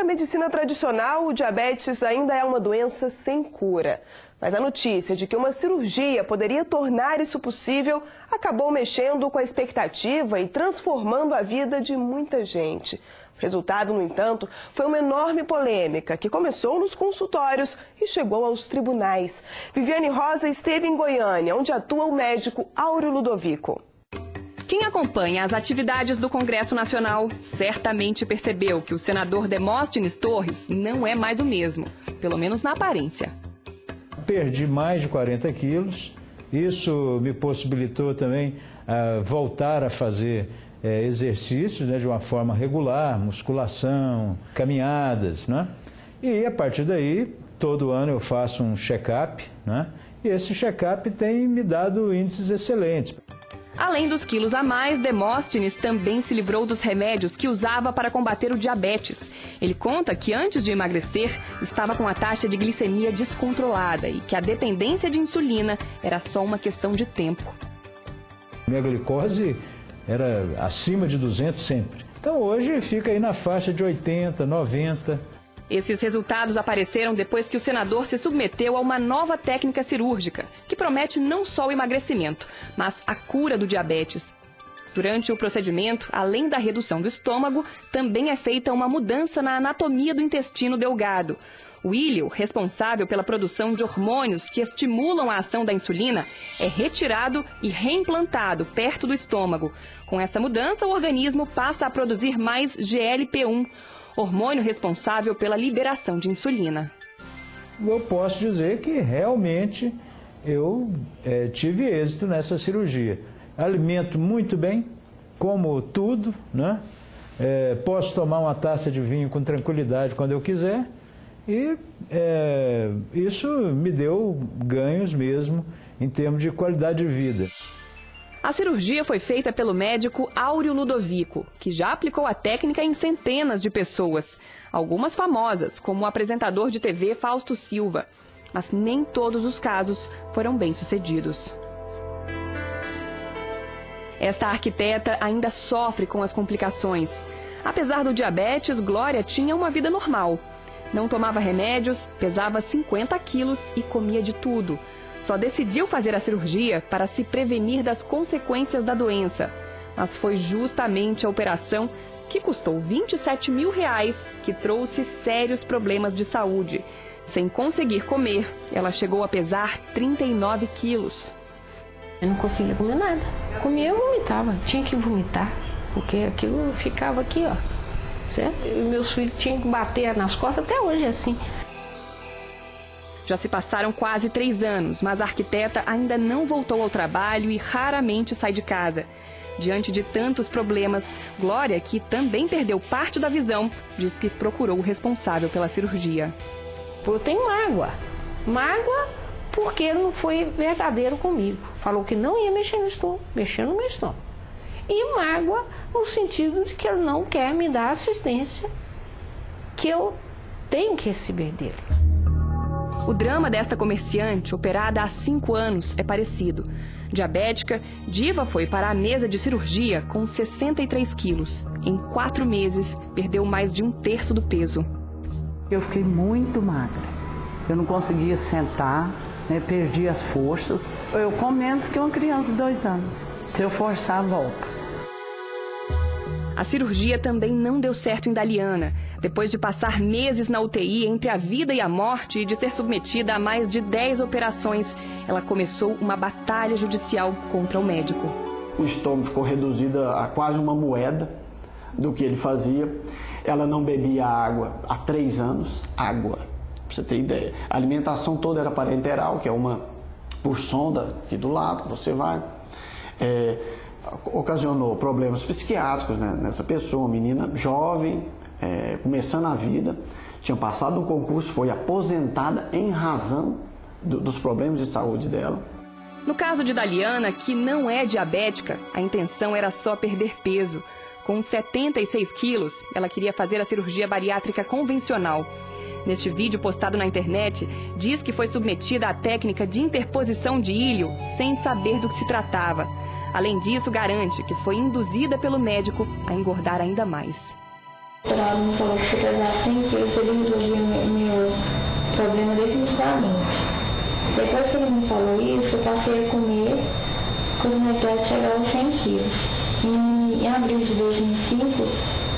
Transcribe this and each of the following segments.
medicina tradicional, o diabetes ainda é uma doença sem cura. Mas a notícia de que uma cirurgia poderia tornar isso possível acabou mexendo com a expectativa e transformando a vida de muita gente. O resultado, no entanto, foi uma enorme polêmica que começou nos consultórios e chegou aos tribunais. Viviane Rosa esteve em Goiânia, onde atua o médico Áureo Ludovico. Quem acompanha as atividades do Congresso Nacional certamente percebeu que o senador Demóstenes Torres não é mais o mesmo, pelo menos na aparência. Perdi mais de 40 quilos, isso me possibilitou também voltar a fazer exercícios, de uma forma regular, musculação, caminhadas, E a partir daí, todo ano eu faço um check-up, E esse check-up tem me dado índices excelentes. Além dos quilos a mais, Demóstenes também se livrou dos remédios que usava para combater o diabetes. Ele conta que antes de emagrecer, estava com a taxa de glicemia descontrolada e que a dependência de insulina era só uma questão de tempo. Minha glicose era acima de 200 sempre. Então hoje fica aí na faixa de 80, 90. Esses resultados apareceram depois que o senador se submeteu a uma nova técnica cirúrgica, que promete não só o emagrecimento, mas a cura do diabetes. Durante o procedimento, além da redução do estômago, também é feita uma mudança na anatomia do intestino delgado. O íleo, responsável pela produção de hormônios que estimulam a ação da insulina, é retirado e reimplantado perto do estômago. Com essa mudança, o organismo passa a produzir mais GLP-1, hormônio responsável pela liberação de insulina. Eu posso dizer que realmente eu tive êxito nessa cirurgia. Alimento muito bem, como tudo, posso tomar uma taça de vinho com tranquilidade quando eu quiser e isso me deu ganhos mesmo em termos de qualidade de vida. A cirurgia foi feita pelo médico Áureo Ludovico, que já aplicou a técnica em centenas de pessoas, algumas famosas, como o apresentador de TV Fausto Silva. Mas nem todos os casos foram bem-sucedidos. Esta arquiteta ainda sofre com as complicações. Apesar do diabetes, Glória tinha uma vida normal. Não tomava remédios, pesava 50 quilos e comia de tudo. Só decidiu fazer a cirurgia para se prevenir das consequências da doença. Mas foi justamente a operação, que custou R$27 mil, que trouxe sérios problemas de saúde. Sem conseguir comer, ela chegou a pesar 39 quilos. Eu não conseguia comer nada. Comia, eu vomitava. Tinha que vomitar, porque aquilo ficava aqui, ó. Certo? E meus filhos tinham que bater nas costas, até hoje é assim. Já se passaram quase 3 anos, mas a arquiteta ainda não voltou ao trabalho e raramente sai de casa. Diante de tantos problemas, Glória, que também perdeu parte da visão, diz que procurou o responsável pela cirurgia. Eu tenho mágoa. Mágoa porque ele não foi verdadeiro comigo. Falou que não ia mexer no estômago, mexendo no meu estômago. E mágoa no sentido de que ele não quer me dar a assistência que eu tenho que receber dele. O drama desta comerciante, operada há 5 anos, é parecido. Diabética, Diva foi para a mesa de cirurgia com 63 quilos. Em 4 meses, perdeu mais de 1/3 do peso. Eu fiquei muito magra. Eu não conseguia sentar, perdi as forças. Eu como menos que uma criança de 2 anos. Se eu forçar, volta. A cirurgia também não deu certo em Daliana. Depois de passar meses na UTI entre a vida e a morte e de ser submetida a mais de 10 operações, ela começou uma batalha judicial contra o médico. O estômago ficou reduzido a quase uma moeda do que ele fazia. Ela não bebia água há 3 anos. Água, pra você ter ideia. A alimentação toda era parenteral, que é uma por sonda aqui do lado, você vai. Ocasionou problemas psiquiátricos nessa pessoa, uma menina jovem, começando a vida, tinha passado um concurso, foi aposentada em razão dos problemas de saúde dela. No caso de Daliana, que não é diabética, a intenção era só perder peso. Com 76 quilos, ela queria fazer a cirurgia bariátrica convencional. Neste vídeo postado na internet, diz que foi submetida à técnica de interposição de íleo sem saber do que se tratava. Além disso, garante que foi induzida pelo médico a engordar ainda mais. O doutor me falou que se eu pesar 100 quilos, ele resolvia o meu problema definitivamente. Depois que ele me falou isso, eu passei a comer com o meta de chegar aos 100 quilos. E em abril de 2005,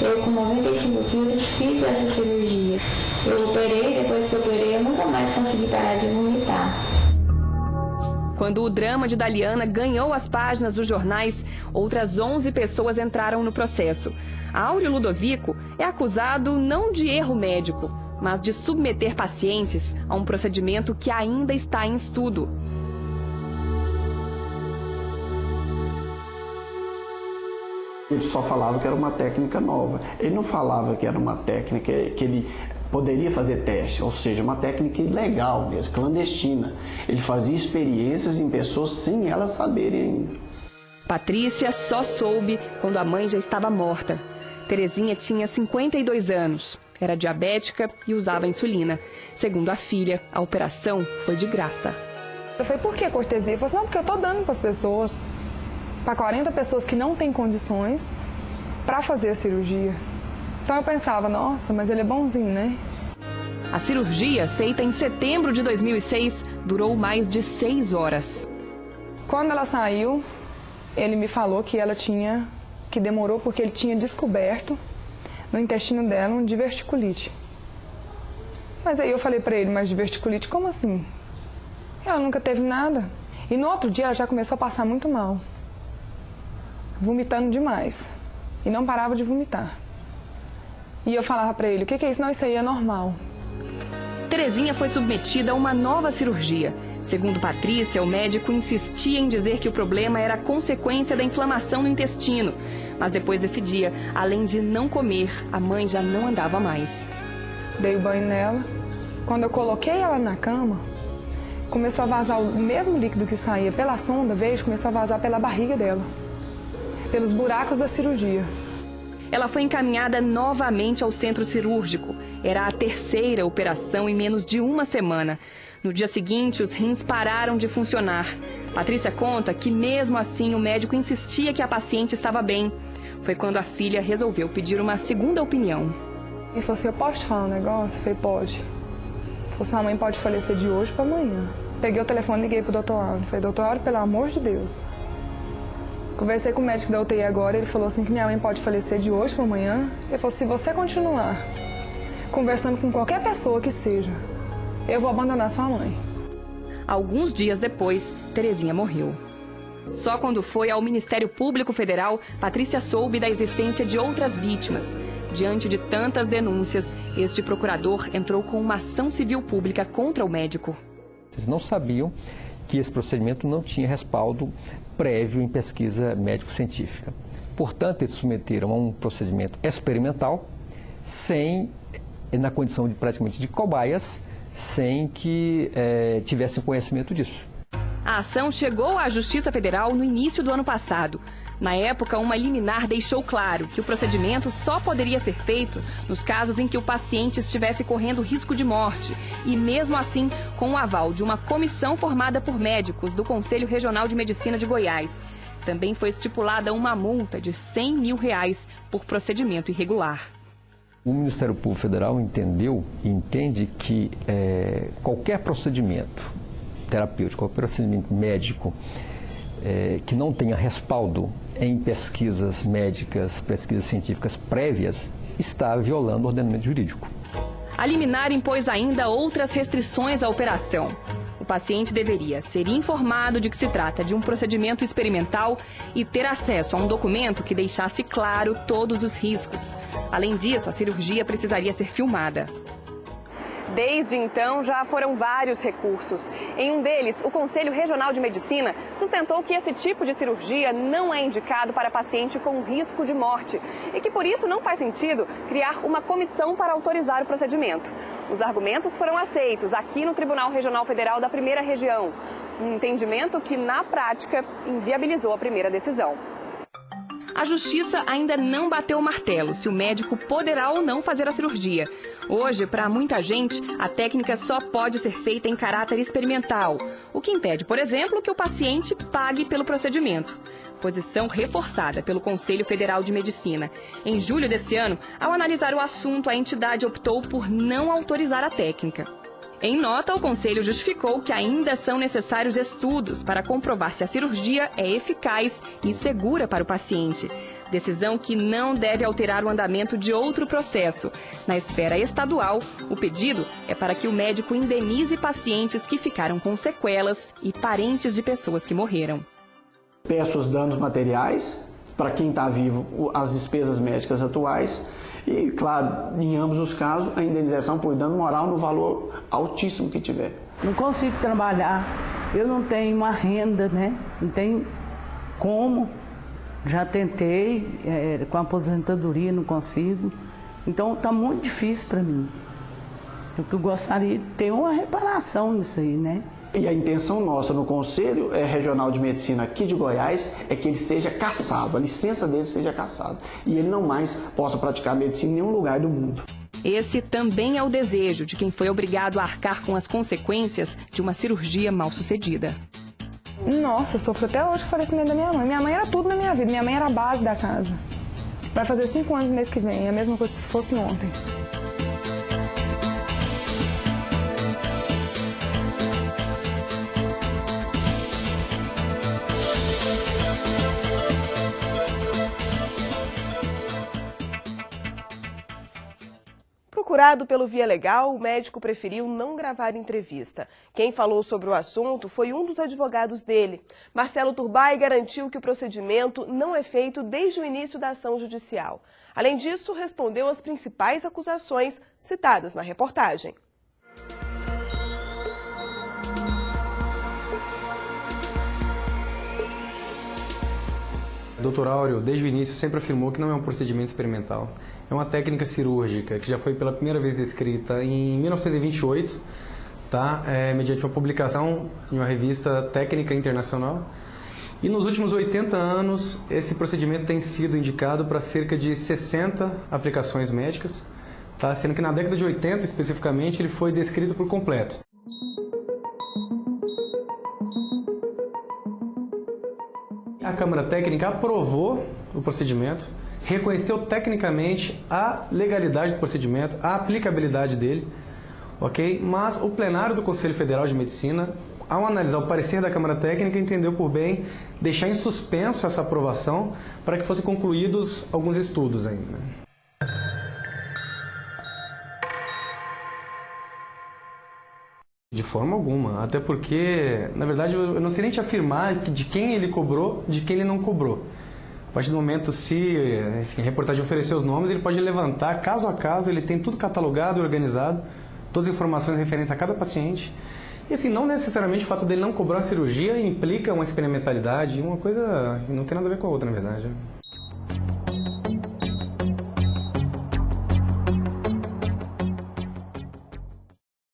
eu com 95 quilos fiz essa cirurgia. Eu operei, depois que eu operei, eu nunca mais consegui parar de vomitar. Quando o drama de Daliana ganhou as páginas dos jornais, outras 11 pessoas entraram no processo. Áureo Ludovico é acusado não de erro médico, mas de submeter pacientes a um procedimento que ainda está em estudo. Ele só falava que era uma técnica nova. Ele não falava que era uma técnica que ele poderia fazer teste, ou seja, uma técnica ilegal mesmo, clandestina. Ele fazia experiências em pessoas sem elas saberem ainda. Patrícia só soube quando a mãe já estava morta. Terezinha tinha 52 anos, era diabética e usava insulina. Segundo a filha, a operação foi de graça. Eu falei, por que cortesia? Eu falei, não, porque eu estou dando para as pessoas, para 40 pessoas que não têm condições para fazer a cirurgia. Então eu pensava, nossa, mas ele é bonzinho, né? A cirurgia, feita em setembro de 2006, durou mais de 6 horas. Quando ela saiu, ele me falou que que demorou porque ele tinha descoberto no intestino dela um diverticulite. Mas aí eu falei para ele, mas diverticulite, como assim? Ela nunca teve nada. E no outro dia ela já começou a passar muito mal, vomitando demais. E não parava de vomitar. E eu falava para ele, o que é isso? Não, isso aí é normal. Terezinha foi submetida a uma nova cirurgia. Segundo Patrícia, o médico insistia em dizer que o problema era consequência da inflamação no intestino. Mas depois desse dia, além de não comer, a mãe já não andava mais. Dei banho nela. Quando eu coloquei ela na cama, começou a vazar o mesmo líquido que saía pela sonda, começou a vazar pela barriga dela, pelos buracos da cirurgia. Ela foi encaminhada novamente ao centro cirúrgico. Era a terceira operação em menos de uma semana. No dia seguinte, os rins pararam de funcionar. Patrícia conta que, mesmo assim, o médico insistia que a paciente estava bem. Foi quando a filha resolveu pedir uma segunda opinião. Ele falou assim, eu posso te falar um negócio? Eu falei, pode. Ele falou, sua mãe pode falecer de hoje para amanhã. Peguei o telefone e liguei pro doutor Áureo. Falei, doutor Áureo, pelo amor de Deus. Conversei com o médico da UTI agora, ele falou assim que minha mãe pode falecer de hoje para amanhã. Ele falou, se você continuar conversando com qualquer pessoa que seja, eu vou abandonar sua mãe. Alguns dias depois, Terezinha morreu. Só quando foi ao Ministério Público Federal, Patrícia soube da existência de outras vítimas. Diante de tantas denúncias, este procurador entrou com uma ação civil pública contra o médico. Eles não sabiam que esse procedimento não tinha respaldo prévio em pesquisa médico-científica. Portanto, eles submeteram a um procedimento experimental, na condição de praticamente de cobaias, sem que tivessem conhecimento disso. A ação chegou à Justiça Federal no início do ano passado. Na época, uma liminar deixou claro que o procedimento só poderia ser feito nos casos em que o paciente estivesse correndo risco de morte e, mesmo assim, com o aval de uma comissão formada por médicos do Conselho Regional de Medicina de Goiás. Também foi estipulada uma multa de R$100 mil por procedimento irregular. O Ministério Público Federal entende que qualquer procedimento terapêutico, qualquer procedimento médico que não tenha respaldo em pesquisas médicas, pesquisas científicas prévias, está violando o ordenamento jurídico. A liminar impôs ainda outras restrições à operação. O paciente deveria ser informado de que se trata de um procedimento experimental e ter acesso a um documento que deixasse claro todos os riscos. Além disso, a cirurgia precisaria ser filmada. Desde então, já foram vários recursos. Em um deles, o Conselho Regional de Medicina sustentou que esse tipo de cirurgia não é indicado para paciente com risco de morte e que, por isso, não faz sentido criar uma comissão para autorizar o procedimento. Os argumentos foram aceitos aqui no Tribunal Regional Federal da Primeira Região, um entendimento que, na prática, inviabilizou a primeira decisão. A justiça ainda não bateu o martelo se o médico poderá ou não fazer a cirurgia. Hoje, para muita gente, a técnica só pode ser feita em caráter experimental, o que impede, por exemplo, que o paciente pague pelo procedimento. Posição reforçada pelo Conselho Federal de Medicina. Em julho desse ano, ao analisar o assunto, a entidade optou por não autorizar a técnica. Em nota, o Conselho justificou que ainda são necessários estudos para comprovar se a cirurgia é eficaz e segura para o paciente. Decisão que não deve alterar o andamento de outro processo. Na esfera estadual, o pedido é para que o médico indenize pacientes que ficaram com sequelas e parentes de pessoas que morreram. Peço os danos materiais, para quem está vivo, as despesas médicas atuais e, claro, em ambos os casos, a indenização por dano moral no valor altíssimo que tiver. Não consigo trabalhar, eu não tenho uma renda, né? Não tenho como. Já tentei, com a aposentadoria não consigo. Então está muito difícil para mim. Eu gostaria de ter uma reparação nisso aí, né? E a intenção nossa no Conselho Regional de Medicina aqui de Goiás é que ele seja cassado, a licença dele seja cassada. E ele não mais possa praticar medicina em nenhum lugar do mundo. Esse também é o desejo de quem foi obrigado a arcar com as consequências de uma cirurgia mal sucedida. Nossa, eu sofro até hoje com o falecimento da minha mãe. Minha mãe era tudo na minha vida, minha mãe era a base da casa. Vai fazer 5 anos no mês que vem, é a mesma coisa que se fosse ontem. Procurado pelo Via Legal, o médico preferiu não gravar entrevista. Quem falou sobre o assunto foi um dos advogados dele. Marcelo Turbay garantiu que o procedimento não é feito desde o início da ação judicial. Além disso, respondeu às principais acusações citadas na reportagem. Dr. Áureo, desde o início, sempre afirmou que não é um procedimento experimental. É uma técnica cirúrgica que já foi pela primeira vez descrita em 1928, mediante uma publicação em uma revista técnica internacional. E nos últimos 80 anos, esse procedimento tem sido indicado para cerca de 60 aplicações médicas, sendo que na década de 80, especificamente, ele foi descrito por completo. A Câmara Técnica aprovou o procedimento, reconheceu tecnicamente a legalidade do procedimento, a aplicabilidade dele, ok? Mas o plenário do Conselho Federal de Medicina, ao analisar o parecer da Câmara Técnica, entendeu por bem deixar em suspenso essa aprovação para que fossem concluídos alguns estudos ainda. De forma alguma, até porque, na verdade, eu não sei nem te afirmar de quem ele cobrou, de quem ele não cobrou. A partir do momento, se a reportagem oferecer os nomes, ele pode levantar caso a caso, ele tem tudo catalogado e organizado, todas as informações referentes a cada paciente. E assim, não necessariamente o fato dele não cobrar a cirurgia implica uma experimentalidade, uma coisa não tem nada a ver com a outra, na verdade.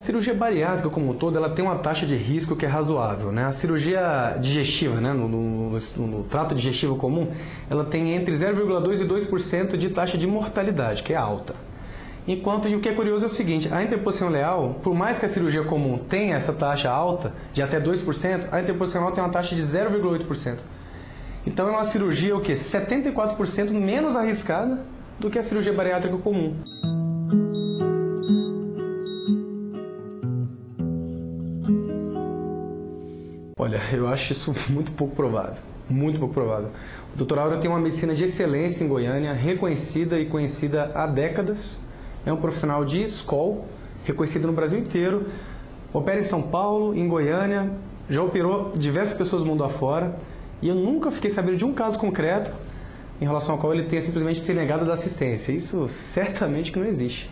A cirurgia bariátrica como um todo, ela tem uma taxa de risco que é razoável, né? A cirurgia digestiva, né? no trato digestivo comum, ela tem entre 0,2% e 2% de taxa de mortalidade, que é alta. Enquanto, e o que é curioso é o seguinte, a interposição ileal, por mais que a cirurgia comum tenha essa taxa alta, de até 2%, a interposição ileal tem uma taxa de 0,8%. Então é uma cirurgia, 74% menos arriscada do que a cirurgia bariátrica comum. Olha, eu acho isso muito pouco provável, muito pouco provável. O Dr. Áureo tem uma medicina de excelência em Goiânia, reconhecida e conhecida há décadas. É um profissional de escola, reconhecido no Brasil inteiro. Opera em São Paulo, em Goiânia, já operou diversas pessoas do mundo afora. E eu nunca fiquei sabendo de um caso concreto em relação ao qual ele tenha simplesmente se negado da assistência. Isso certamente que não existe.